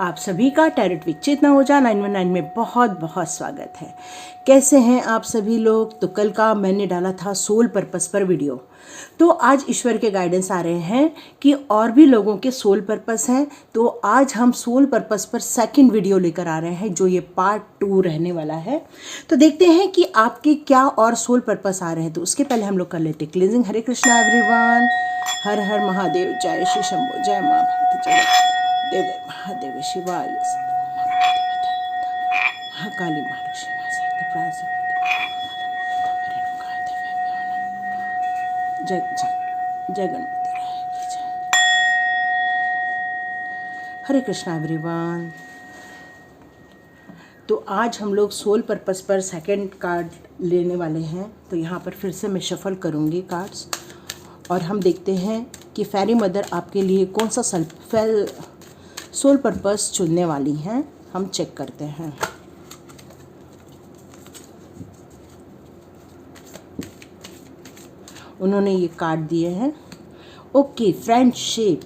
आप सभी का टैरोट विद चेतना ओझा 919 में बहुत बहुत स्वागत है। कैसे हैं आप सभी लोग। तो कल का मैंने डाला था सोल पर्पस पर वीडियो, तो आज ईश्वर के गाइडेंस आ रहे हैं कि और भी लोगों के सोल पर्पस हैं। तो आज हम सोल पर्पस पर सेकंड वीडियो लेकर आ रहे हैं, जो ये पार्ट 2 रहने वाला है। तो देखते हैं कि आपके क्या और सोल पर्पस आ रहे हैं। तो उसके पहले हम लोग कर लेते क्लींजिंग। हरे कृष्णा एवरीवन, हर हर महादेव, जय श्री शंभो, जय माँ भक्ति, जय देव महादेव शिवाय, काली महालक्ष्मी, जय जय जय गणपति राय की जय। हरे कृष्णा एवरीवन। तो आज हम लोग सोल पर्पस पर सेकंड कार्ड लेने वाले हैं। तो यहाँ पर फिर से मैं शफल करूँगी कार्ड्स और हम देखते हैं कि फेरी मदर आपके लिए कौन सा सोल पर्पस चुनने वाली हैं। हम चेक करते हैं। उन्होंने ये कार्ड दिए हैं, ओके फ्रेंडशिप,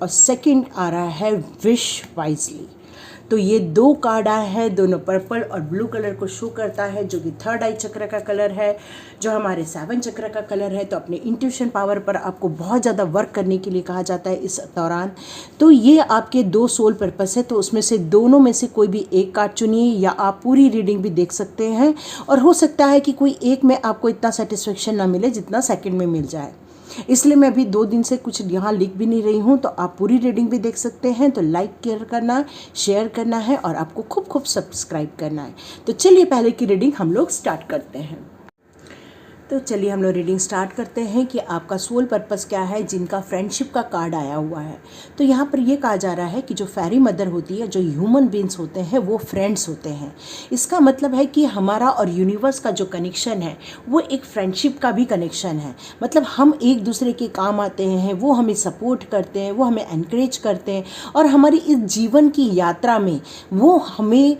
और सेकंड आ रहा है विश वाइजली। तो ये दो कार्ड आए हैं, दोनों पर्पल और ब्लू कलर को शो करता है, जो कि थर्ड आई चक्र का कलर है, जो हमारे 7 चक्र का कलर है। तो अपने इंट्यूशन पावर पर आपको बहुत ज़्यादा वर्क करने के लिए कहा जाता है इस दौरान। तो ये आपके 2 सोल पर्पस है, तो उसमें से दोनों में से कोई भी एक कार्ड चुनिए, या आप पूरी रीडिंग भी देख सकते हैं। और हो सकता है कि कोई एक में आपको इतना सेटिस्फेक्शन ना मिले जितना सेकेंड में मिल जाए, इसलिए मैं अभी 2 दिन से कुछ यहाँ लिख भी नहीं रही हूँ। तो आप पूरी रीडिंग भी देख सकते हैं। तो लाइक केयर करना, शेयर करना है और आपको खूब खूब सब्सक्राइब करना है। तो चलिए पहले की रीडिंग हम लोग स्टार्ट करते हैं। तो चलिए हम लोग रीडिंग स्टार्ट करते हैं कि आपका सोल पर्पस क्या है, जिनका फ्रेंडशिप का कार्ड आया हुआ है। तो यहाँ पर ये कहा जा रहा है कि जो फेरी मदर होती है, जो ह्यूमन बीइंग्स होते हैं, वो फ्रेंड्स होते हैं। इसका मतलब है कि हमारा और यूनिवर्स का जो कनेक्शन है वो एक फ्रेंडशिप का भी कनेक्शन है। मतलब हम एक दूसरे के काम आते हैं, वो हमें सपोर्ट करते हैं, वो हमें एनकरेज करते हैं, और हमारी इस जीवन की यात्रा में वो हमें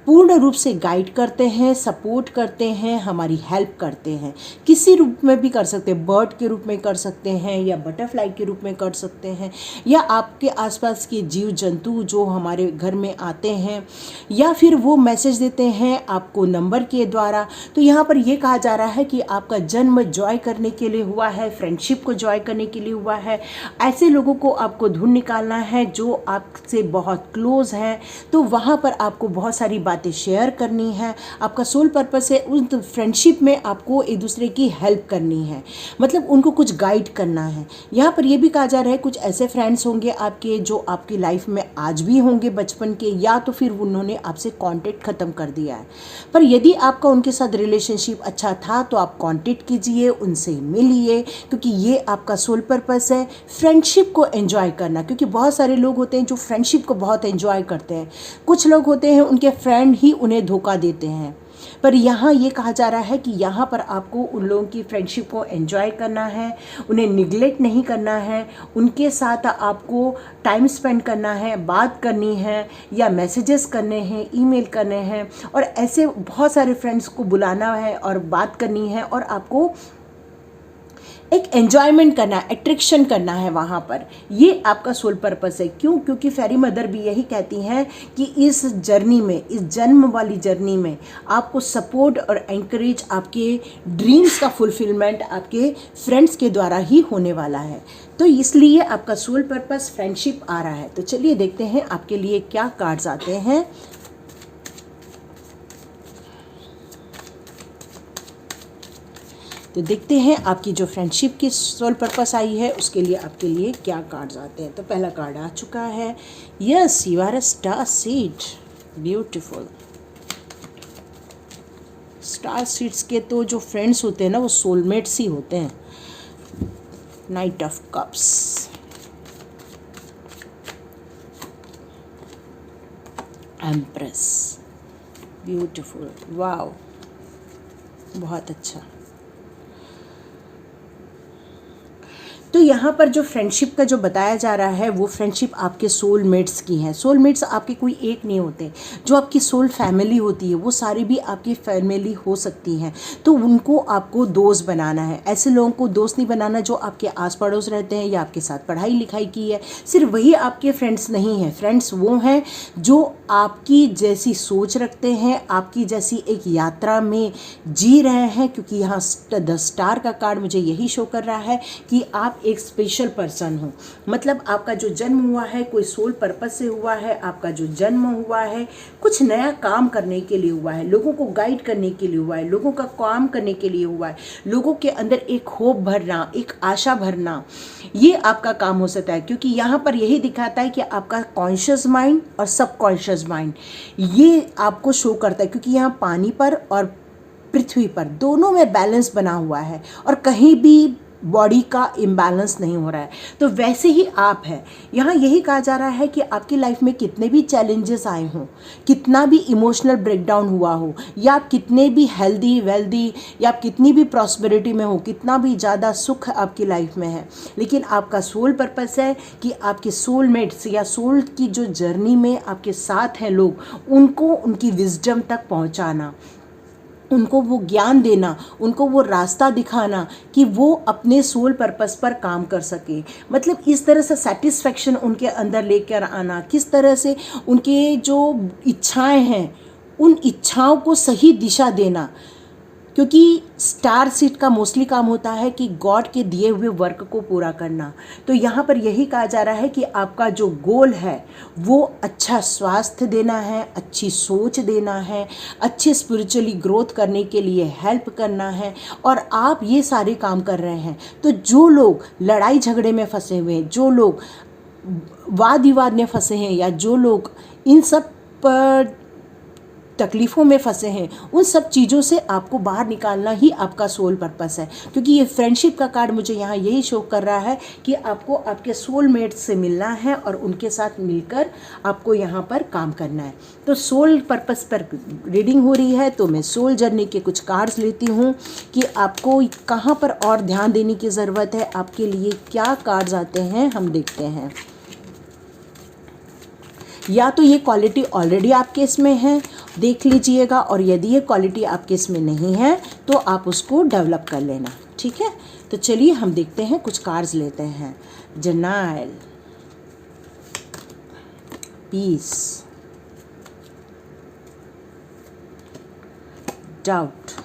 पूर्ण रूप से गाइड करते हैं, सपोर्ट करते हैं, हमारी हेल्प करते हैं। किसी रूप में भी कर सकते हैं, बर्ड के रूप में कर सकते हैं, या बटरफ्लाई के रूप में कर सकते हैं, या आपके आसपास के जीव जंतु जो हमारे घर में आते हैं, या फिर वो मैसेज देते हैं आपको नंबर के द्वारा। तो यहाँ पर ये कहा जा रहा है कि आपका जन्म जॉय करने के लिए हुआ है, फ्रेंडशिप को जॉय करने के लिए हुआ है। ऐसे लोगों को आपको ढूंढ निकालना है जो आपसे बहुत क्लोज हैं। तो वहाँ पर आपको बहुत सारी बातें शेयर करनी है। आपका सोल पर्पस है उस फ्रेंडशिप में आपको एक दूसरे की हेल्प करनी है, मतलब उनको कुछ गाइड करना है। यहाँ पर यह भी कहा जा रहा है कुछ ऐसे फ्रेंड्स होंगे आपके जो आपकी लाइफ में आज भी होंगे बचपन के, या तो फिर उन्होंने आपसे कांटेक्ट ख़त्म कर दिया है। पर यदि आपका उनके साथ रिलेशनशिप अच्छा था तो आप कांटेक्ट कीजिए, उनसे मिलिए, क्योंकि ये आपका सोल पर्पस है, फ्रेंडशिप को एंजॉय करना। क्योंकि बहुत सारे लोग होते हैं जो फ्रेंडशिप को बहुत एंजॉय करते हैं। कुछ लोग होते हैं उनके फ्रेंड ही उन्हें धोखा देते हैं। पर यहाँ ये कहा जा रहा है कि यहाँ पर आपको उन लोगों की फ्रेंडशिप को एंजॉय करना है, उन्हें निगलेक्ट नहीं करना है, उनके साथ आपको टाइम स्पेंड करना है, बात करनी है, या मैसेजेस करने हैं, ईमेल करने हैं, और ऐसे बहुत सारे फ्रेंड्स को बुलाना है और बात करनी है, और आपको एक एन्जॉयमेंट करना है, अट्रैक्शन करना है वहाँ पर। ये आपका सोल पर्पस है। क्यों? क्योंकि फेरी मदर भी यही कहती हैं कि इस जर्नी में, इस जन्म वाली जर्नी में आपको सपोर्ट और एंकरेज, आपके ड्रीम्स का फुलफिलमेंट आपके फ्रेंड्स के द्वारा ही होने वाला है। तो इसलिए आपका सोल पर्पस फ्रेंडशिप आ रहा है। तो चलिए देखते हैं आपके लिए क्या कार्ड्स आते हैं। तो देखते हैं आपकी जो फ्रेंडशिप की सोल पर्पस आई है उसके लिए आपके लिए क्या कार्ड्स आते हैं। तो पहला कार्ड आ चुका है, yes you are a star seed, beautiful. Star seeds के तो जो फ्रेंड्स होते हैं ना, वो सोलमेट्स ही होते हैं। Night of cups, empress, beautiful, wow, बहुत अच्छा। तो यहाँ पर जो फ्रेंडशिप का जो बताया जा रहा है वो फ्रेंडशिप आपके सोलमेट्स की हैं। सोलमेट्स आपके कोई एक नहीं होते, जो आपकी सोल फैमिली होती है वो सारी भी आपकी फैमिली हो सकती हैं। तो उनको आपको दोस्त बनाना है। ऐसे लोगों को दोस्त नहीं बनाना जो आपके आस पड़ोस रहते हैं या आपके साथ पढ़ाई लिखाई की है, सिर्फ वही आपके फ्रेंड्स नहीं हैं। फ्रेंड्स वो हैं जो आपकी जैसी सोच रखते हैं, आपकी जैसी एक यात्रा में जी रहे हैं, क्योंकि यहाँ द स्टार का कार्ड मुझे यही शो कर रहा है कि आप एक स्पेशल पर्सन हो। मतलब आपका जो जन्म हुआ है कोई सोल पर्पस से हुआ है, आपका जो जन्म हुआ है कुछ नया काम करने के लिए हुआ है, लोगों को गाइड करने के लिए हुआ है, लोगों का काम करने के लिए हुआ है, लोगों के अंदर एक होप भरना, एक आशा भरना, ये आपका काम हो सकता है। क्योंकि यहाँ पर यही दिखाता है कि आपका कॉन्शियस माइंड और सबकॉन्शियस माइंड ये आपको शो करता है, क्योंकि यहाँ पानी पर और पृथ्वी पर दोनों में बैलेंस बना हुआ है और कहीं भी बॉडी का इम्बैलेंस नहीं हो रहा है। तो वैसे ही आप है, यहाँ यही कहा जा रहा है कि आपकी लाइफ में कितने भी चैलेंजेस आए हों, कितना भी इमोशनल ब्रेकडाउन हुआ हो, या आप कितने भी हेल्दी वेल्दी या आप कितनी भी प्रॉस्पेरिटी में हो, कितना भी ज़्यादा सुख आपकी लाइफ में है, लेकिन आपका सोल पर्पस है कि आपके सोलमेट्स या सोल की जो जर्नी में आपके साथ हैं लोग, उनको उनकी विजडम तक पहुँचाना, उनको वो ज्ञान देना, उनको वो रास्ता दिखाना कि वो अपने सोल पर्पस पर काम कर सके। मतलब इस तरह से सेटिस्फैक्शन उनके अंदर लेकर आना, किस तरह से उनके जो इच्छाएं हैं उन इच्छाओं को सही दिशा देना। क्योंकि स्टार सीड का मोस्टली काम होता है कि गॉड के दिए हुए वर्क को पूरा करना। तो यहाँ पर यही कहा जा रहा है कि आपका जो गोल है वो अच्छा स्वास्थ्य देना है, अच्छी सोच देना है, अच्छे स्पिरिचुअली ग्रोथ करने के लिए हेल्प करना है, और आप ये सारे काम कर रहे हैं। तो जो लोग लड़ाई झगड़े में फंसे हुए हैं, जो लोग वाद विवाद में फंसे हैं, या जो लोग इन सब पर तकलीफ़ों में फंसे हैं, उन सब चीज़ों से आपको बाहर निकालना ही आपका सोल पर्पस है। क्योंकि ये फ्रेंडशिप का कार्ड मुझे यहाँ यही शो कर रहा है कि आपको आपके सोलमेट से मिलना है और उनके साथ मिलकर आपको यहाँ पर काम करना है। तो सोल पर्पस पर रीडिंग हो रही है, तो मैं सोल जर्नी के कुछ कार्ड्स लेती हूँ कि आपको कहाँ पर और ध्यान देने की ज़रूरत है, आपके लिए क्या कार्ड्स आते हैं हम देखते हैं। या तो ये क्वालिटी ऑलरेडी आपके इसमें है, देख लीजिएगा, और यदि ये क्वालिटी आपके इसमें नहीं है तो आप उसको डेवलप कर लेना, ठीक है। तो चलिए हम देखते हैं, कुछ कार्ड्स लेते हैं। Denial, peace, doubt,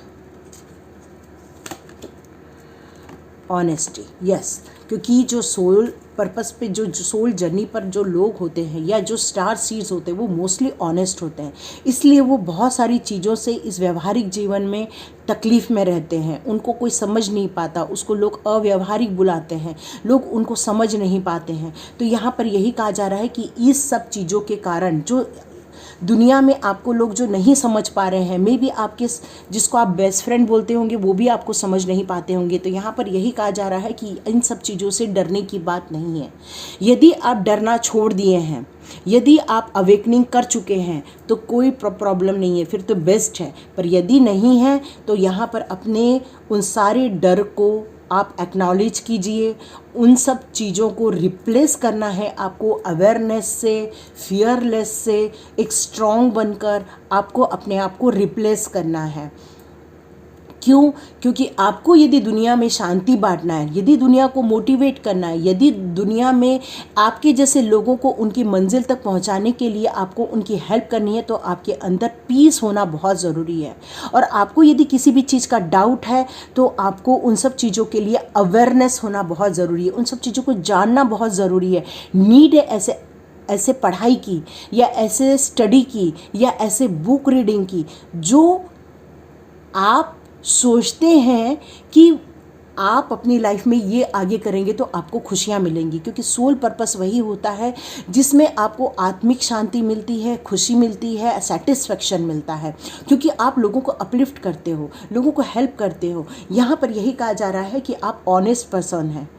honesty. Yes, क्योंकि जो सोल पर्पस पे जो सोल जर्नी पर जो लोग होते हैं या जो स्टार सीड्स होते हैं वो मोस्टली ऑनेस्ट होते हैं, इसलिए वो बहुत सारी चीज़ों से इस व्यवहारिक जीवन में तकलीफ़ में रहते हैं। उनको कोई समझ नहीं पाता, उसको लोग अव्यवहारिक बुलाते हैं, लोग उनको समझ नहीं पाते हैं। तो यहाँ पर यही कहा जा रहा है कि इस सब चीज़ों के कारण जो दुनिया में आपको लोग जो नहीं समझ पा रहे हैं, मे बी आपके जिसको आप बेस्ट फ्रेंड बोलते होंगे वो भी आपको समझ नहीं पाते होंगे। तो यहाँ पर यही कहा जा रहा है कि इन सब चीज़ों से डरने की बात नहीं है। यदि आप डरना छोड़ दिए हैं, यदि आप अवेकनिंग कर चुके हैं तो कोई प्रॉब्लम नहीं है, फिर तो बेस्ट है। पर यदि नहीं है तो यहाँ पर अपने उन सारे डर को आप एक्नॉलेज कीजिए, उन सब चीज़ों को रिप्लेस करना है आपको अवेयरनेस से, फियरलेस से, एक स्ट्रॉन्ग बनकर आपको अपने आप को रिप्लेस करना है। क्यों? क्योंकि आपको यदि दुनिया में शांति बांटना है, यदि दुनिया को मोटिवेट करना है, यदि दुनिया में आपके जैसे लोगों को उनकी मंजिल तक पहुंचाने के लिए आपको उनकी हेल्प करनी है, तो आपके अंदर पीस होना बहुत ज़रूरी है। और आपको यदि किसी भी चीज़ का डाउट है तो आपको उन सब चीज़ों के लिए अवेयरनेस होना बहुत ज़रूरी है, उन सब चीज़ों को जानना बहुत ज़रूरी है। नीड है ऐसे पढ़ाई की, या ऐसे स्टडी की, या ऐसे बुक रीडिंग की, जो आप सोचते हैं कि आप अपनी लाइफ में ये आगे करेंगे तो आपको खुशियाँ मिलेंगी। क्योंकि सोल पर्पस वही होता है जिसमें आपको आत्मिक शांति मिलती है, खुशी मिलती है, सेटिस्फेक्शन मिलता है, क्योंकि आप लोगों को अपलिफ्ट करते हो, लोगों को हेल्प करते हो। यहाँ पर यही कहा जा रहा है कि आप ऑनेस्ट पर्सन हैं,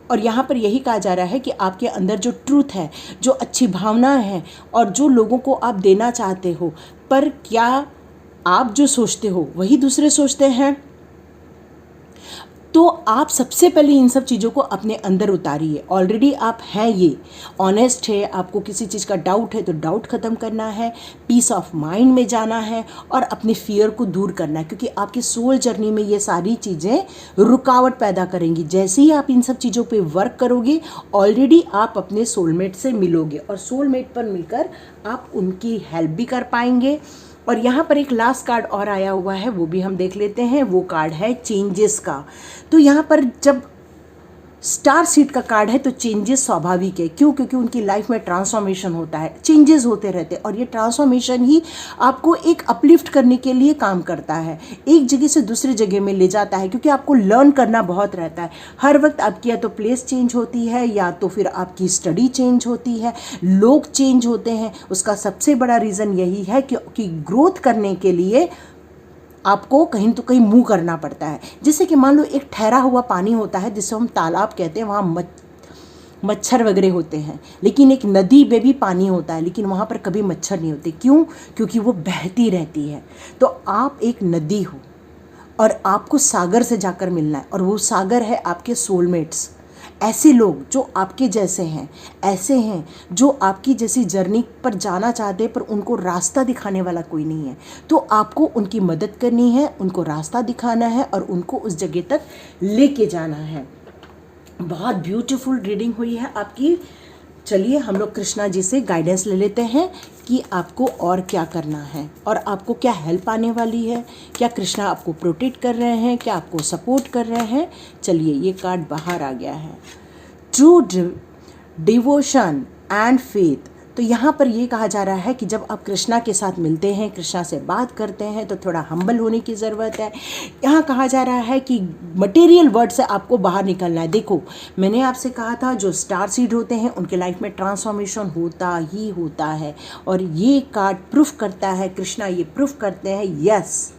और यहाँ पर यही कहा जा रहा है कि आपके अंदर जो ट्रूथ है, जो अच्छी भावना है, और जो लोगों को आप देना चाहते हो, पर क्या आप जो सोचते हो वही दूसरे सोचते हैं? तो आप सबसे पहले इन सब चीज़ों को अपने अंदर उतारिए। ऑलरेडी आप हैं, ये ऑनेस्ट है, आपको किसी चीज़ का डाउट है तो डाउट ख़त्म करना है, पीस ऑफ माइंड में जाना है और अपने फियर को दूर करना है, क्योंकि आपकी सोल जर्नी में ये सारी चीज़ें रुकावट पैदा करेंगी। जैसे ही आप इन सब चीज़ों पे वर्क करोगे, ऑलरेडी आप अपने सोलमेट से मिलोगे और सोलमेट पर मिलकर आप उनकी हेल्प भी कर पाएंगे। और यहाँ पर एक लास्ट कार्ड और आया हुआ है, वो भी हम देख लेते हैं। वो कार्ड है चेंजेस का। तो यहाँ पर जब स्टार सीड का कार्ड है तो चेंजेस स्वाभाविक है। क्यों? क्योंकि उनकी लाइफ में ट्रांसफॉर्मेशन होता है, चेंजेस होते रहते हैं और ये ट्रांसफॉर्मेशन ही आपको एक अपलिफ्ट करने के लिए काम करता है, एक जगह से दूसरी जगह में ले जाता है, क्योंकि आपको लर्न करना बहुत रहता है। हर वक्त आपकी या तो प्लेस चेंज होती है या तो फिर आपकी स्टडी चेंज होती है, लोग चेंज होते हैं। उसका सबसे बड़ा रीज़न यही है कि ग्रोथ करने के लिए आपको कहीं तो कहीं मूव करना पड़ता है। जैसे कि मान लो एक ठहरा हुआ पानी होता है जिसे हम तालाब कहते हैं, वहाँ मच्छर वगैरह होते हैं, लेकिन एक नदी में भी पानी होता है लेकिन वहाँ पर कभी मच्छर नहीं होते। क्यों? क्योंकि वो बहती रहती है। तो आप एक नदी हो और आपको सागर से जाकर मिलना है, और वो सागर है आपके सोलमेट्स। ऐसे लोग जो आपके जैसे हैं, ऐसे हैं जो आपकी जैसी जर्नी पर जाना चाहते हैं पर उनको रास्ता दिखाने वाला कोई नहीं है। तो आपको उनकी मदद करनी है, उनको रास्ता दिखाना है और उनको उस जगह तक लेके जाना है। बहुत ब्यूटीफुल रीडिंग हुई है आपकी। चलिए हम लोग कृष्णा जी से गाइडेंस ले लेते हैं कि आपको और क्या करना है और आपको क्या हेल्प आने वाली है। क्या कृष्णा आपको प्रोटेक्ट कर रहे हैं, क्या आपको सपोर्ट कर रहे हैं? चलिए, ये कार्ड बाहर आ गया है, ट्रू डिवोशन एंड फेथ। तो यहाँ पर ये कहा जा रहा है कि जब आप कृष्णा के साथ मिलते हैं, कृष्णा से बात करते हैं, तो थोड़ा हम्बल होने की ज़रूरत है। यहाँ कहा जा रहा है कि मटेरियल वर्ड से आपको बाहर निकलना है। देखो, मैंने आपसे कहा था जो स्टार सीड होते हैं उनके लाइफ में ट्रांसफॉर्मेशन होता ही होता है, और ये कार्ड प्रूफ करता है, कृष्णा ये प्रूफ करते हैं, यस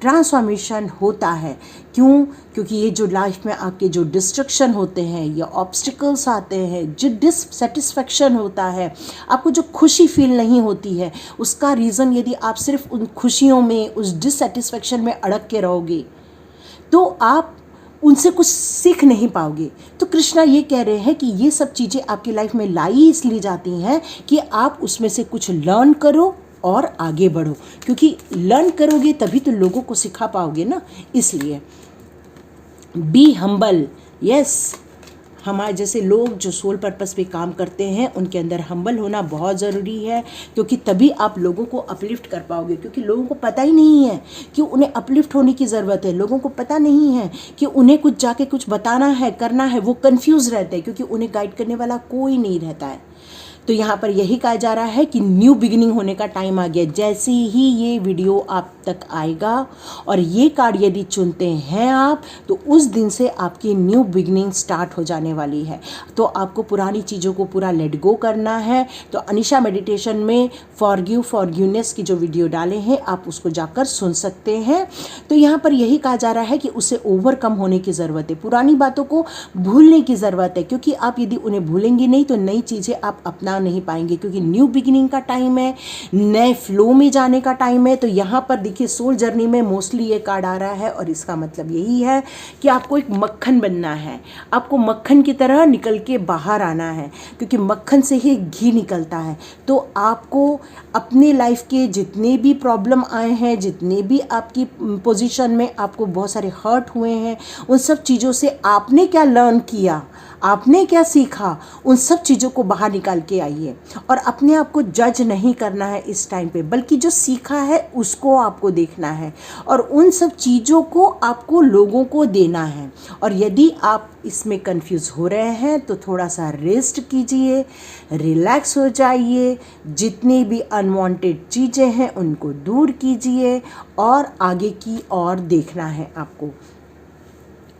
ट्रांसफॉर्मेशन होता है। क्यों? क्योंकि ये जो लाइफ में आपके जो डिस्ट्रक्शन होते हैं या ऑब्स्टिकल्स आते हैं, जो डिससेटिस्फैक्शन होता है, आपको जो खुशी फील नहीं होती है, उसका रीज़न यदि आप सिर्फ उन खुशियों में, उस डिससेटिस्फैक्शन में अड़क के रहोगे तो आप उनसे कुछ सीख नहीं पाओगे। तो कृष्णा ये कह रहे हैं कि ये सब चीज़ें आपकी लाइफ में लाई इसलिए जाती हैं कि आप उसमें से कुछ लर्न करो और आगे बढ़ो, क्योंकि लर्न करोगे तभी तो लोगों को सिखा पाओगे ना। इसलिए बी हम्बल। यस, हमारे जैसे लोग जो सोल पर्पस पे काम करते हैं उनके अंदर हम्बल होना बहुत ज़रूरी है, क्योंकि तभी आप लोगों को अपलिफ्ट कर पाओगे। क्योंकि लोगों को पता ही नहीं है कि उन्हें अपलिफ्ट होने की ज़रूरत है, लोगों को पता नहीं है कि उन्हें कुछ जाके कुछ बताना है, करना है। वो कंफ्यूज रहते हैं क्योंकि उन्हें गाइड करने वाला कोई नहीं रहता है। तो यहाँ पर यही कहा जा रहा है कि न्यू बिगिनिंग होने का टाइम आ गया। जैसे ही ये वीडियो आप तक आएगा और ये कार्ड यदि चुनते हैं आप, तो उस दिन से आपकी न्यू बिगिनिंग स्टार्ट हो जाने वाली है। तो आपको पुरानी चीज़ों को पूरा लेट गो करना है। तो अनिशा मेडिटेशन में फॉरगिवनेस की जो वीडियो डाले हैं आप उसको जाकर सुन सकते हैं। तो यहाँ पर यही कहा जा रहा है कि उसे ओवरकम होने की ज़रूरत है, पुरानी बातों को भूलने की ज़रूरत है, क्योंकि आप यदि उन्हें भूलेंगे नहीं तो नई चीज़ें आप अपना नहीं पाएंगे। क्योंकि न्यू बिगिनिंग का टाइम है, नए फ्लो में जाने का टाइम है। तो यहाँ पर देखिए सोल जर्नी में मोस्टली ये कार्ड आ रहा है और इसका मतलब यही है कि आपको एक मक्खन बनना है, आपको मक्खन की तरह निकल के बाहर आना है, क्योंकि मक्खन से ही घी निकलता है। तो आपको अपने लाइफ के जितने भी प्रॉब्लम आए हैं, जितने भी आपकी पोजीशन में आपको बहुत सारे हर्ट हुए हैं, उन सब चीज़ों से आपने क्या लर्न किया, आपने क्या सीखा, उन सब चीज़ों को बाहर निकाल के आइए। और अपने आप को जज नहीं करना है इस टाइम पे, बल्कि जो सीखा है उसको आपको देखना है और उन सब चीज़ों को आपको लोगों को देना है। और यदि आप इसमें कंफ्यूज हो रहे हैं तो थोड़ा सा रेस्ट कीजिए, रिलैक्स हो जाइए, जितनी भी अनवांटेड चीज़ें हैं उनको दूर कीजिए और आगे की ओर देखना है आपको।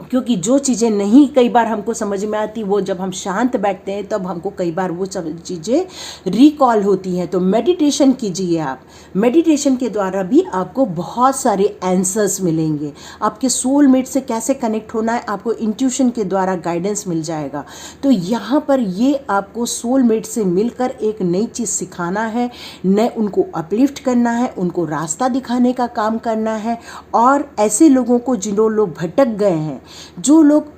क्योंकि जो चीज़ें नहीं कई बार हमको समझ में आती, वो जब हम शांत बैठते हैं तब हमको कई बार वो सब चीज़ें रिकॉल होती हैं। तो मेडिटेशन कीजिए आप, मेडिटेशन के द्वारा भी आपको बहुत सारे आंसर्स मिलेंगे। आपके सोलमेट से कैसे कनेक्ट होना है आपको इंट्यूशन के द्वारा गाइडेंस मिल जाएगा। तो यहाँ पर ये आपको सोलमेट से मिलकर एक नई चीज़ सिखाना है, नए उनको अपलिफ्ट करना है, उनको रास्ता दिखाने का काम करना है। और ऐसे लोगों को जिन्होंने लोग भटक गए हैं, जो लोग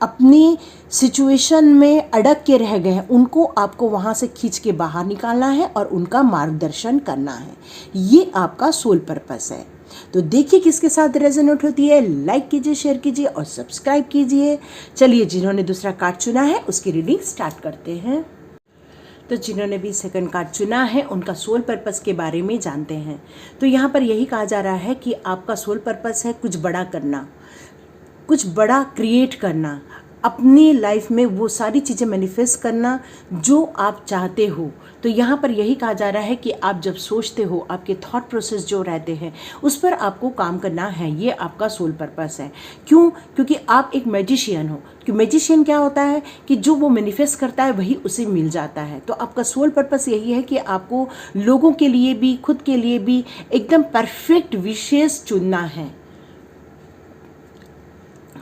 अपनी सिचुएशन में अड़क के रह गए हैं, उनको आपको वहाँ से खींच के बाहर निकालना है और उनका मार्गदर्शन करना है। ये आपका सोल पर्पस है। तो देखिए किसके साथ रेजोनेट होती है। लाइक कीजिए, शेयर कीजिए और सब्सक्राइब कीजिए। चलिए, जिन्होंने दूसरा कार्ड चुना है उसकी रीडिंग स्टार्ट करते हैं। तो जिन्होंने भी सेकंड कार्ड चुना है उनका सोल पर्पस के बारे में जानते हैं। तो यहाँ पर यही कहा जा रहा है कि आपका सोल पर्पस है कुछ बड़ा करना, कुछ बड़ा क्रिएट करना, अपनी लाइफ में वो सारी चीज़ें मैनिफेस्ट करना जो आप चाहते हो। तो यहाँ पर यही कहा जा रहा है कि आप जब सोचते हो, आपके थॉट प्रोसेस जो रहते हैं उस पर आपको काम करना है। ये आपका सोल पर्पस है। क्यों? क्योंकि आप एक मैजिशियन हो। कि मैजिशियन क्या होता है कि जो वो मैनिफेस्ट करता है वही उसे मिल जाता है। तो आपका सोल पर्पस यही है कि आपको लोगों के लिए भी, खुद के लिए भी एकदम परफेक्ट विशेष चुनना है।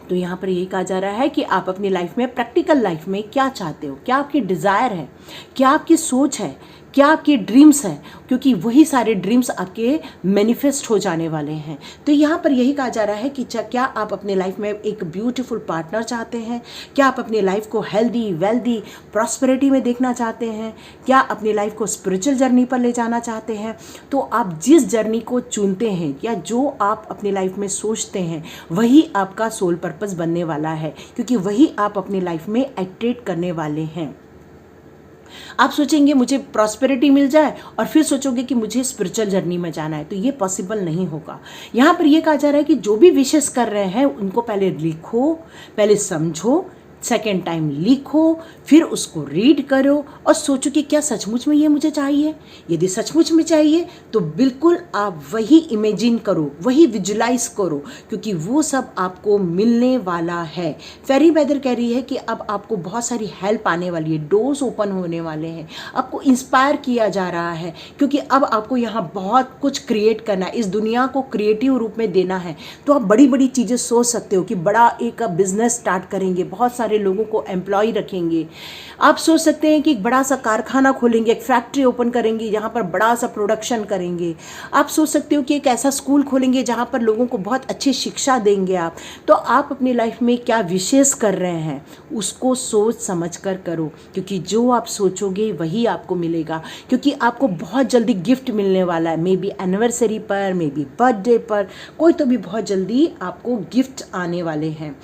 तो यहाँ पर यही कहा जा रहा है कि आप अपनी लाइफ में, प्रैक्टिकल लाइफ में क्या चाहते हो, क्या आपकी डिज़ायर है, क्या आपकी सोच है, क्या आपके ड्रीम्स हैं, क्योंकि वही सारे ड्रीम्स आपके मैनिफेस्ट हो जाने वाले हैं। तो यहाँ पर यही कहा जा रहा है कि क्या आप अपने लाइफ में एक ब्यूटीफुल पार्टनर चाहते हैं, क्या आप अपनी लाइफ को हेल्दी, वेल्दी, प्रॉस्पेरिटी में देखना चाहते हैं, क्या अपनी लाइफ को स्पिरिचुअल जर्नी पर ले जाना चाहते हैं। तो आप जिस जर्नी को चुनते हैं या जो आप अपनी लाइफ में सोचते हैं वही आपका सोल पर्पस बनने वाला है, क्योंकि वही आप अपनी लाइफ में एक्टिवेट करने वाले हैं। आप सोचेंगे मुझे प्रॉस्पेरिटी मिल जाए और फिर सोचोगे कि मुझे स्पिरिचुअल जर्नी में जाना है, तो ये पॉसिबल नहीं होगा। यहाँ पर ये कहा जा रहा है कि जो भी विशेष कर रहे हैं उनको पहले लिखो, पहले समझो, सेकेंड टाइम लिखो, फिर उसको रीड करो और सोचो कि क्या सचमुच में ये मुझे चाहिए। यदि सचमुच में चाहिए तो बिल्कुल आप वही इमेजिन करो, वही विजुलाइज करो, क्योंकि वो सब आपको मिलने वाला है। फेरी वेदर कह रही है कि अब आपको बहुत सारी हेल्प आने वाली है, डोर्स ओपन होने वाले हैं, आपको इंस्पायर किया जा रहा है, क्योंकि अब आपको यहाँ बहुत कुछ क्रिएट करना है, इस दुनिया को क्रिएटिव रूप में देना है। तो आप बड़ी बड़ी चीज़ें सोच सकते हो कि बड़ा एक बिजनेस स्टार्ट करेंगे, बहुत सारे लोगों को एम्प्लॉय रखेंगे। आप सोच सकते हैं कि एक बड़ा सा कारखाना खोलेंगे, एक फैक्ट्री ओपन करेंगे, यहाँ पर बड़ा सा प्रोडक्शन करेंगे। आप सोच सकते हो कि एक ऐसा स्कूल खोलेंगे जहाँ पर लोगों को बहुत अच्छी शिक्षा देंगे आप। तो आप अपनी लाइफ में क्या विशेष कर रहे हैं उसको सोच समझ कर करो, क्योंकि जो आप सोचोगे वही आपको मिलेगा। क्योंकि आपको बहुत जल्दी गिफ्ट मिलने वाला है, मे बी एनिवर्सरी पर, मे बी बर्थडे पर, कोई तो भी बहुत जल्दी आपको गिफ्ट आने वाले हैं।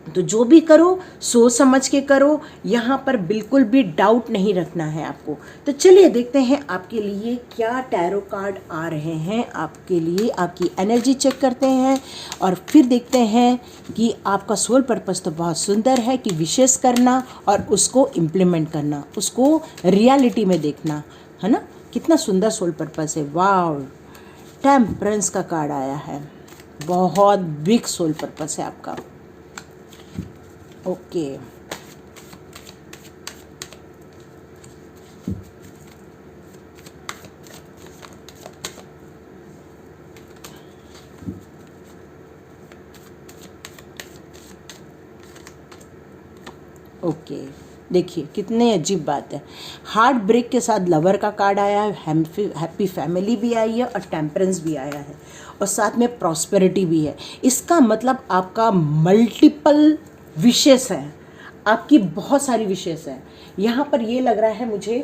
तो जो भी करो सोच समझ के करो, यहाँ पर बिल्कुल भी डाउट नहीं रखना है आपको। तो चलिए देखते हैं आपके लिए क्या टैरो कार्ड आ रहे हैं आपके लिए। आपकी एनर्जी चेक करते हैं और फिर देखते हैं कि आपका सोल पर्पस तो बहुत सुंदर है कि विशेष करना और उसको इम्प्लीमेंट करना, उसको रियलिटी में देखना, है ना। कितना सुंदर सोल पर्पस है। वाह, टेम्परेंस का कार्ड आया है। बहुत बिग सोल पर्पस है आपका। ओके, ओके, देखिए कितने अजीब बात है। हार्ट ब्रेक के साथ लवर का कार्ड आया है, हैप्पी फैमिली भी आई है और टेम्परेंस भी आया है और साथ में प्रॉस्पेरिटी भी है। इसका मतलब आपका मल्टीपल विशेष है, आपकी बहुत सारी विशेष है। यहाँ पर ये लग रहा है मुझे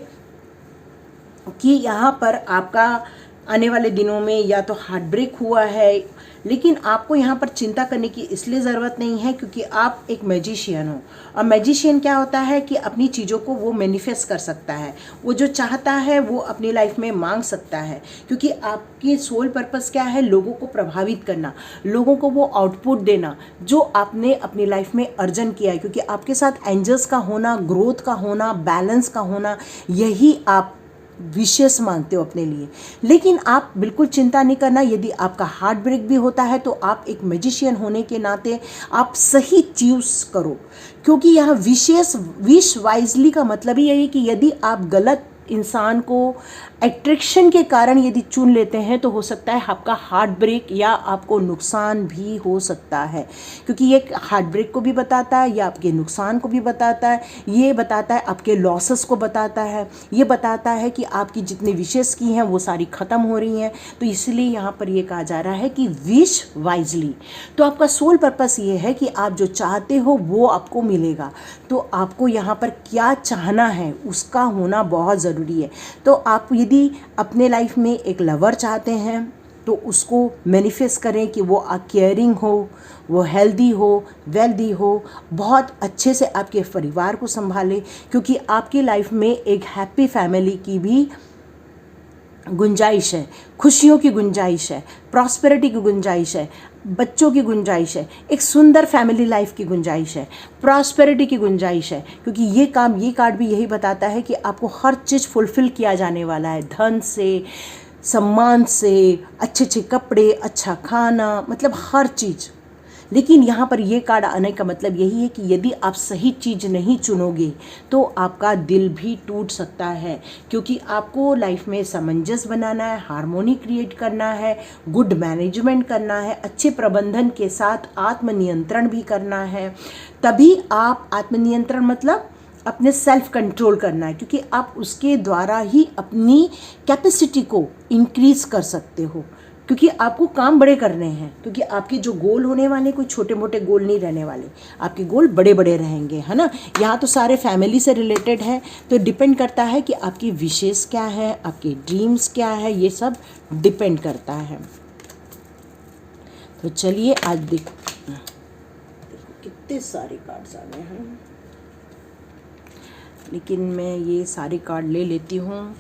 कि यहाँ पर आपका आने वाले दिनों में या तो हार्ट ब्रेक हुआ है, लेकिन आपको यहाँ पर चिंता करने की इसलिए ज़रूरत नहीं है क्योंकि आप एक मैजिशियन हो। और मैजिशियन क्या होता है कि अपनी चीज़ों को वो मैनिफेस्ट कर सकता है, वो जो चाहता है वो अपनी लाइफ में मांग सकता है। क्योंकि आपकी सोल पर्पस क्या है? लोगों को प्रभावित करना, लोगों को वो आउटपुट देना जो आपने अपनी लाइफ में अर्जन किया है। क्योंकि आपके साथ एंजल्स का होना, ग्रोथ का होना, बैलेंस का होना, यही आप विशेष मांगते हो अपने लिए। लेकिन आप बिल्कुल चिंता नहीं करना, यदि आपका हार्ट ब्रेक भी होता है तो आप एक मैजिशियन होने के नाते आप सही चूज करो। क्योंकि यहाँ विशेष विश वाइजली का मतलब ही यही कि यदि आप गलत इंसान को अट्रैक्शन के कारण यदि चुन लेते हैं तो हो सकता है आपका हार्ट ब्रेक या आपको नुकसान भी हो सकता है, क्योंकि ये हार्ट ब्रेक को भी बताता है, या आपके नुकसान को भी बताता है, ये बताता है आपके लॉसेस को बताता है, ये बताता है कि आपकी जितनी विशेष की हैं वो सारी ख़त्म हो रही हैं। तो इसलिए यहाँ पर ये कहा जा रहा है कि विश वाइजली। तो आपका सोल पर्पस ये है कि आप जो चाहते हो वो आपको मिलेगा। तो आपको यहाँ पर क्या चाहना है उसका होना बहुत ज़रूरी है। तो आप यदि अपने लाइफ में एक लवर चाहते हैं तो उसको मैनिफेस्ट करें कि वो केयरिंग हो, वो हेल्दी हो, वेल्दी हो, बहुत अच्छे से आपके परिवार को संभाले, क्योंकि आपकी लाइफ में एक हैप्पी फैमिली की भी गुंजाइश है, खुशियों की गुंजाइश है, प्रॉस्पेरिटी की गुंजाइश है, बच्चों की गुंजाइश है, एक सुंदर फैमिली लाइफ की गुंजाइश है, प्रॉस्पेरिटी की गुंजाइश है। क्योंकि ये कार्ड भी यही बताता है कि आपको हर चीज़ फुलफ़िल किया जाने वाला है, धन से, सम्मान से, अच्छे अच्छे कपड़े, अच्छा खाना, मतलब हर चीज़। लेकिन यहाँ पर ये कार्ड आने का मतलब यही है कि यदि आप सही चीज़ नहीं चुनोगे तो आपका दिल भी टूट सकता है, क्योंकि आपको लाइफ में सामंजस्य बनाना है, हार्मोनी क्रिएट करना है, गुड मैनेजमेंट करना है, अच्छे प्रबंधन के साथ आत्मनियंत्रण भी करना है। तभी आप आत्मनियंत्रण मतलब अपने सेल्फ कंट्रोल करना है, क्योंकि आप उसके द्वारा ही अपनी कैपेसिटी को इंक्रीज कर सकते हो, क्योंकि आपको काम बड़े करने हैं। क्योंकि आपके जो गोल होने वाले कोई छोटे मोटे गोल नहीं रहने वाले, आपके गोल बड़े बड़े रहेंगे, है ना। यहाँ तो सारे फैमिली से रिलेटेड है, तो डिपेंड करता है कि आपकी विशेष क्या है, आपके ड्रीम्स क्या है, ये सब डिपेंड करता है। तो चलिए आज देखो कितने सारे कार्ड्स आ गए हैं, लेकिन मैं ये सारे कार्ड ले लेती हूँ।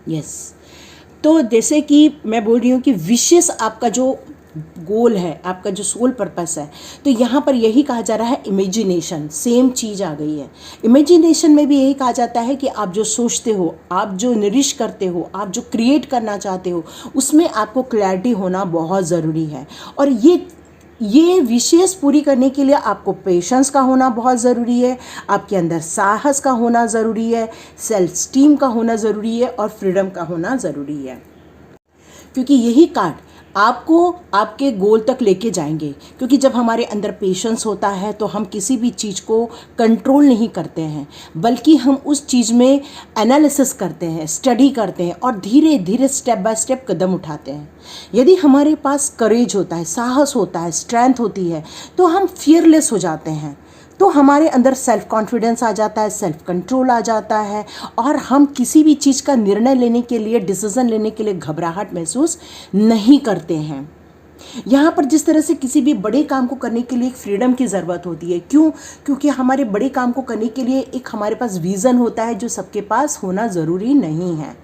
यस तो जैसे कि मैं बोल रही हूँ कि विशेष आपका जो गोल है, आपका जो सोल पर्पस है, तो यहाँ पर यही कहा जा रहा है इमेजिनेशन, सेम चीज़ आ गई है। इमेजिनेशन में भी यही कहा जाता है कि आप जो सोचते हो, आप जो निरिश करते हो, आप जो क्रिएट करना चाहते हो, उसमें आपको क्लैरिटी होना बहुत ज़रूरी है। और ये विशेष पूरी करने के लिए आपको पेशेंस का होना बहुत ज़रूरी है, आपके अंदर साहस का होना ज़रूरी है, सेल्फ स्टीम का होना ज़रूरी है, और फ्रीडम का होना ज़रूरी है। क्योंकि यही कार्ड आपको आपके गोल तक लेके जाएंगे। क्योंकि जब हमारे अंदर पेशेंस होता है तो हम किसी भी चीज़ को कंट्रोल नहीं करते हैं, बल्कि हम उस चीज़ में एनालिसिस करते हैं, स्टडी करते हैं, और धीरे धीरे स्टेप बाय स्टेप कदम उठाते हैं। यदि हमारे पास करेज होता है, साहस होता है, स्ट्रेंथ होती है, तो हम फियरलेस हो जाते हैं। तो हमारे अंदर सेल्फ कॉन्फिडेंस आ जाता है, सेल्फ कंट्रोल आ जाता है, और हम किसी भी चीज़ का निर्णय लेने के लिए, डिसीज़न लेने के लिए घबराहट महसूस नहीं करते हैं। यहाँ पर जिस तरह से किसी भी बड़े काम को करने के लिए एक फ्रीडम की ज़रूरत होती है, क्यों? क्योंकि हमारे बड़े काम को करने के लिए एक हमारे पास विज़न होता है जो सबके पास होना ज़रूरी नहीं है।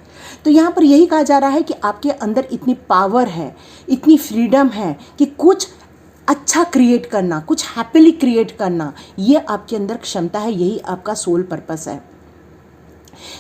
तो यहाँ पर यही कहा जा रहा है कि आपके अंदर इतनी पावर है, इतनी फ्रीडम है कि कुछ अच्छा क्रिएट करना, कुछ हैप्पीली क्रिएट करना, ये आपके अंदर क्षमता है, यही आपका सोल पर्पस है।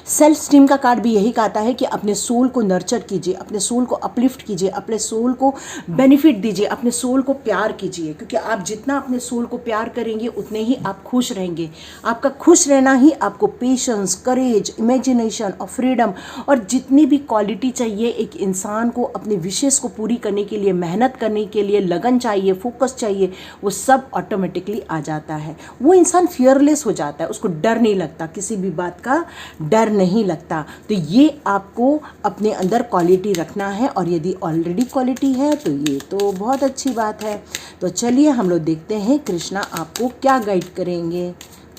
सेल्फ स्टीम का कार्ड भी यही कहता है कि अपने सोल को नर्चर कीजिए, अपने सोल को अपलिफ्ट कीजिए, अपने सोल को बेनिफिट दीजिए, अपने सोल को प्यार कीजिए, क्योंकि आप जितना अपने सोल को प्यार करेंगे उतने ही आप खुश रहेंगे। आपका खुश रहना ही आपको पेशेंस, करेज, इमेजिनेशन और फ्रीडम और जितनी भी क्वालिटी चाहिए एक इंसान को अपने विशेष को पूरी करने के लिए, मेहनत करने के लिए, लगन चाहिए, फोकस चाहिए, वो सब ऑटोमेटिकली आ जाता है। वो इंसान फियरलेस हो जाता है, उसको डर नहीं लगता, किसी भी बात का डर नहीं लगता। तो ये आपको अपने अंदर क्वालिटी रखना है, और यदि ऑलरेडी क्वालिटी है तो ये तो बहुत अच्छी बात है। तो चलिए हम लोग देखते हैं कृष्णा आपको क्या गाइड करेंगे।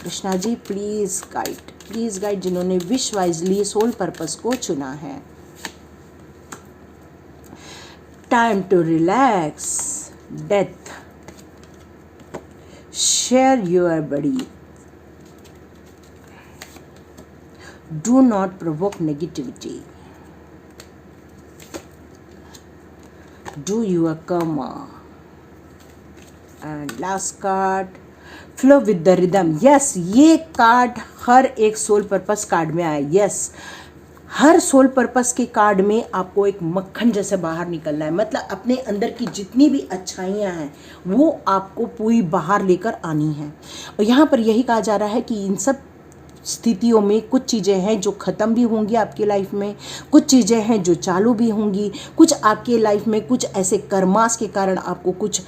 कृष्णा जी प्लीज़ गाइड जिन्होंने विश वाइजली सोल पर्पस को चुना है। Time to relax, death, share your body, do not provoke negativity, do your karma, and last card flow with the rhythm। yes, ये कार्ड हर एक सोल पर्पस कार्ड में आया। yes, हर soul purpose के card में आपको एक मक्खन जैसे बाहर निकलना है, मतलब अपने अंदर की जितनी भी अच्छाइयाँ हैं वो आपको पूरी बाहर लेकर आनी है। और यहाँ पर यही कहा जा रहा है कि इन सब स्थितियों में कुछ चीज़ें हैं जो ख़त्म भी होंगी आपकी लाइफ में, कुछ चीज़ें हैं जो चालू भी होंगी, कुछ आपके लाइफ में कुछ ऐसे कर्मास के कारण आपको कुछ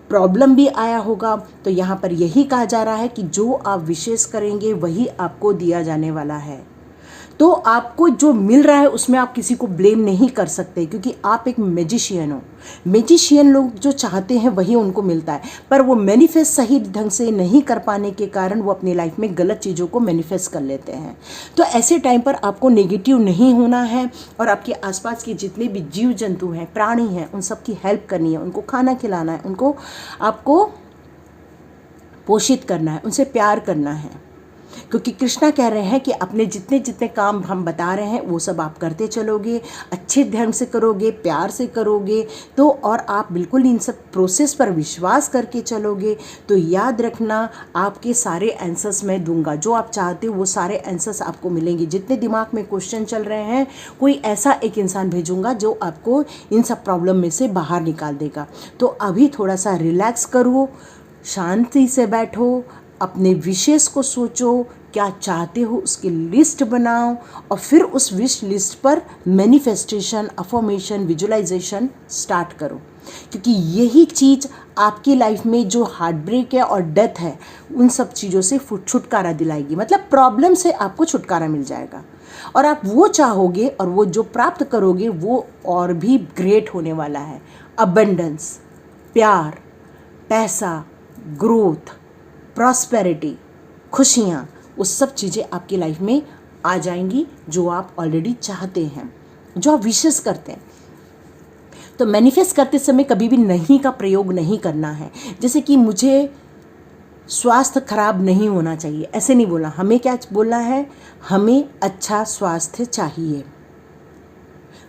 प्रॉब्लम भी आया होगा। तो यहाँ पर यही कहा जा रहा है कि जो आप विशेष करेंगे वही आपको दिया जाने वाला है। तो आपको जो मिल रहा है उसमें आप किसी को ब्लेम नहीं कर सकते, क्योंकि आप एक मैजिशियन हो। मैजिशियन लोग जो चाहते हैं वही उनको मिलता है, पर वो मैनिफेस्ट सही ढंग से नहीं कर पाने के कारण वो अपनी लाइफ में गलत चीज़ों को मैनिफेस्ट कर लेते हैं। तो ऐसे टाइम पर आपको नेगेटिव नहीं होना है और आपके आसपास के जितने भी जीव जंतु हैं, प्राणी हैं, उन सब की हेल्प करनी है, उनको खाना खिलाना है, उनको आपको पोषित करना है, उनसे प्यार करना है। क्योंकि कृष्णा कह रहे हैं कि अपने जितने जितने काम हम बता रहे हैं वो सब आप करते चलोगे, अच्छे ढंग से करोगे, प्यार से करोगे तो, और आप बिल्कुल इन सब प्रोसेस पर विश्वास करके चलोगे तो याद रखना आपके सारे आंसर्स मैं दूंगा। जो आप चाहते हो वो सारे आंसर्स आपको मिलेंगे। जितने दिमाग में क्वेश्चन चल रहे हैं कोई ऐसा एक इंसान भेजूंगा जो आपको इन सब प्रॉब्लम में से बाहर निकाल देगा। तो अभी थोड़ा सा रिलैक्स करो, शांति से बैठो, अपने विशेष को सोचो, क्या चाहते हो उसकी लिस्ट बनाओ और फिर उस विश लिस्ट पर मैनिफेस्टेशन, अफर्मेशन, विजुअलाइजेशन स्टार्ट करो। क्योंकि यही चीज़ आपकी लाइफ में जो हार्ट ब्रेक है और डेथ है उन सब चीज़ों से छुटकारा दिलाएगी। मतलब प्रॉब्लम से आपको छुटकारा मिल जाएगा और आप वो चाहोगे और वो जो प्राप्त करोगे वो और भी ग्रेट होने वाला है। अबंडेंस, प्यार, पैसा, ग्रोथ, प्रॉस्पेरिटी, खुशियाँ, वो सब चीज़ें आपकी लाइफ में आ जाएंगी जो आप ऑलरेडी चाहते हैं, जो आप विशेष करते हैं। तो मैनिफेस्ट करते समय कभी भी नहीं का प्रयोग नहीं करना है। जैसे कि मुझे स्वास्थ्य खराब नहीं होना चाहिए, ऐसे नहीं बोलना। हमें क्या बोलना है, हमें अच्छा स्वास्थ्य चाहिए।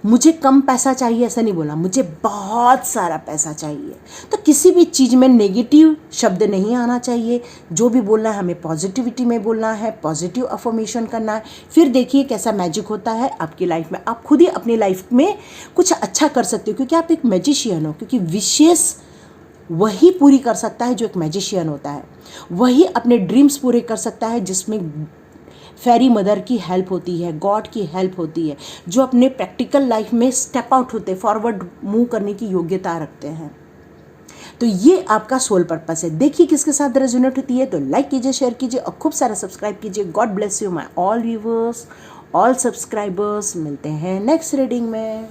मुझे कम पैसा चाहिए ऐसा नहीं बोला, मुझे बहुत सारा पैसा चाहिए। तो किसी भी चीज़ में नेगेटिव शब्द नहीं आना चाहिए। जो भी बोलना है हमें पॉजिटिविटी में बोलना है, पॉजिटिव अफर्मेशन करना है। फिर देखिए कैसा मैजिक होता है आपकी लाइफ में। आप खुद ही अपनी लाइफ में कुछ अच्छा कर सकते हो, क्योंकि आप एक मैजिशियन हो। क्योंकि विशेष वही पूरी कर सकता है जो एक मैजिशियन होता है, वही अपने ड्रीम्स पूरे कर सकता है जिसमें फेरी मदर की हेल्प होती है, गॉड की हेल्प होती है, जो अपने प्रैक्टिकल लाइफ में स्टेप आउट होते, फॉरवर्ड मूव करने की योग्यता रखते हैं। तो ये आपका सोल पर्पस है। देखिए किसके साथ रेजोनेट होती है। तो लाइक कीजिए, शेयर कीजिए और खूब सारा सब्सक्राइब कीजिए। God bless you my all viewers, all subscribers. मिलते हैं नेक्स्ट रीडिंग में।